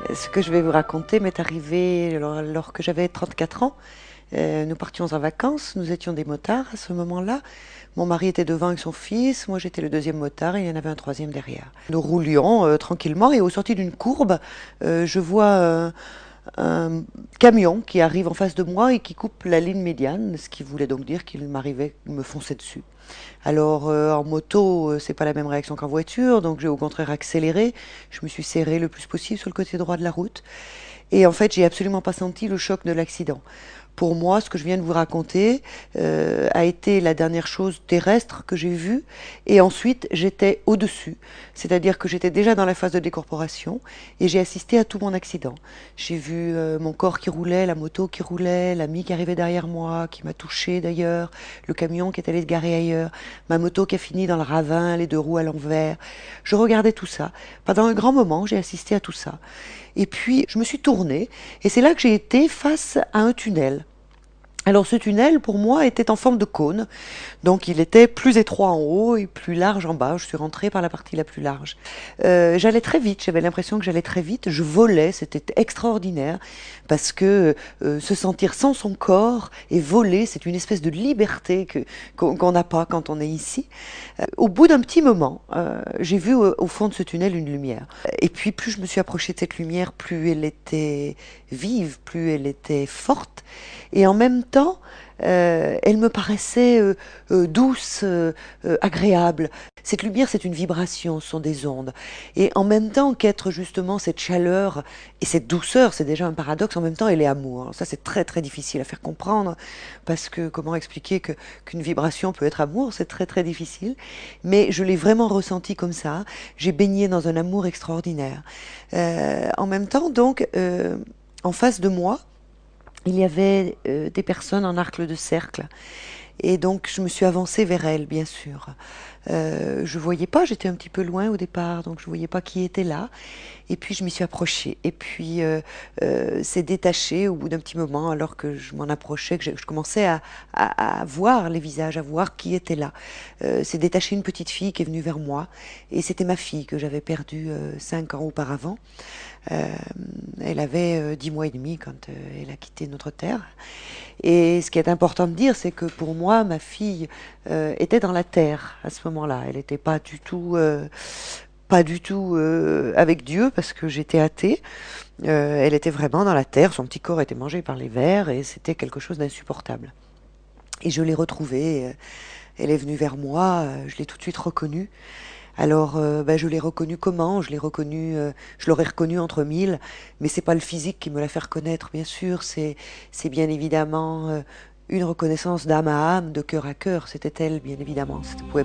Ce que je vais vous raconter m'est arrivé alors que j'avais 34 ans. Nous partions en vacances, nous étions des motards à ce moment-là. Mon mari était devant avec son fils, moi j'étais le deuxième motard et il y en avait un troisième derrière. Nous roulions tranquillement et au sorti d'une courbe, je vois un camion qui arrive en face de moi et qui coupe la ligne médiane, ce qui voulait donc dire qu'il m'arrivait, me fonçait dessus. Alors en moto, c'est pas la même réaction qu'en voiture, donc j'ai au contraire accéléré. Je me suis serré le plus possible sur le côté droit de la route. Et en fait, j'ai absolument pas senti le choc de l'accident. Pour moi, ce que je viens de vous raconter a été la dernière chose terrestre que j'ai vue. Et ensuite, j'étais au-dessus. C'est-à-dire que j'étais déjà dans la phase de décorporation et j'ai assisté à tout mon accident. J'ai vu mon corps qui roulait, la moto qui roulait, l'ami qui arrivait derrière moi, qui m'a touché d'ailleurs, le camion qui est allé se garer ailleurs, ma moto qui a fini dans le ravin, les deux roues à l'envers. Je regardais tout ça. Pendant un grand moment, j'ai assisté à tout ça. Et puis, je me suis tournée, et c'est là que j'ai été face à un tunnel. Alors ce tunnel, pour moi, était en forme de cône, donc il était plus étroit en haut et plus large en bas. Je suis rentrée par la partie la plus large. J'allais très vite, j'avais l'impression que j'allais très vite, je volais, c'était extraordinaire, parce que se sentir sans son corps et voler, c'est une espèce de liberté qu'on n'a pas quand on est ici. Au bout d'un petit moment, j'ai vu au fond de ce tunnel une lumière. Et puis plus je me suis approchée de cette lumière, plus elle était vive, plus elle était forte. Et en même temps, elle me paraissait douce, agréable. Cette lumière, c'est une vibration, ce sont des ondes. Et en même temps qu'être justement cette chaleur et cette douceur, c'est déjà un paradoxe, en même temps elle est amour. Alors ça, c'est très très difficile à faire comprendre, parce que comment expliquer qu'une vibration peut être amour, c'est très très difficile. Mais je l'ai vraiment ressenti comme ça. J'ai baigné dans un amour extraordinaire. En même temps, donc, en face de moi, il y avait des personnes en arc de cercle. Et donc, je me suis avancée vers elles, bien sûr. Je voyais pas, j'étais un petit peu loin au départ, donc je voyais pas qui était là. Et puis, je m'y suis approchée. Et puis, c'est détaché au bout d'un petit moment, alors que je m'en approchais, que je commençais à voir les visages, à voir qui était là. C'est détaché une petite fille qui est venue vers moi. Et c'était ma fille que j'avais perdue 5 ans auparavant. Euh, Elle avait 10 mois et demi quand elle a quitté notre terre. Et ce qui est important de dire, c'est que pour moi, ma fille était dans la terre à ce moment-là. Elle n'était pas du tout avec Dieu, parce que j'étais athée. Elle était vraiment dans la terre. Son petit corps était mangé par les vers et c'était quelque chose d'insupportable. Et je l'ai retrouvée. Elle est venue vers moi. Je l'ai tout de suite reconnue. Alors, ben, je l'ai reconnue comment? Je l'aurais reconnue entre mille, mais c'est pas le physique qui me l'a fait reconnaître, bien sûr. C'est bien évidemment une reconnaissance d'âme à âme, de cœur à cœur. C'était elle, bien évidemment. Ça pouvait